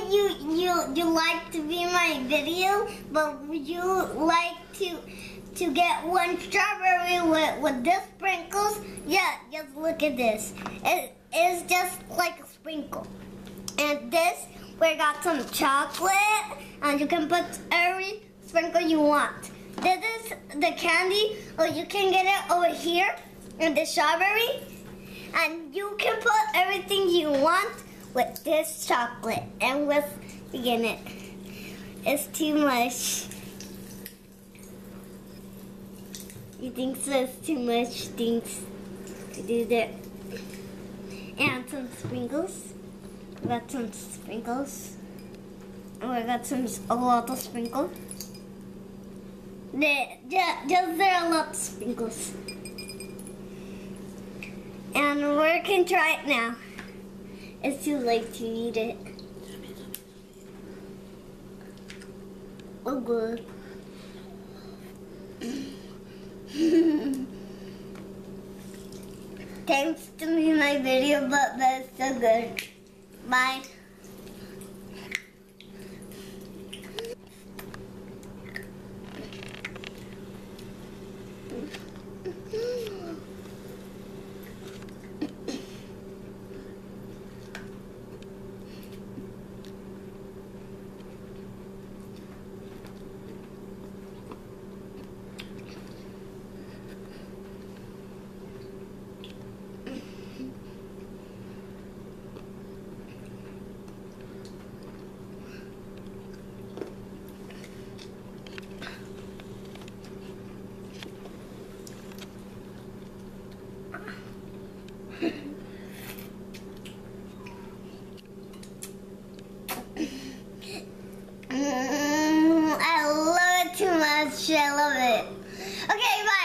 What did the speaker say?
you like to be in my video, but would you like to get one strawberry with this sprinkles? Yeah, just look at this. It is just like a sprinkle. And this, we got some chocolate, and you can put every sprinkle you want. This is the candy, or you can get it over here in the strawberry, and you can put everything you want with this chocolate and with in it. It's too much. You think so? It's too much things to do there. And some sprinkles. We got some sprinkles. And we got a lot of sprinkles. There are a lot of sprinkles. And we can try it now. It's too late to eat it. Oh, good. Thanks to me my video, but that's so good. Bye. I love it too much. I love it. Okay, bye.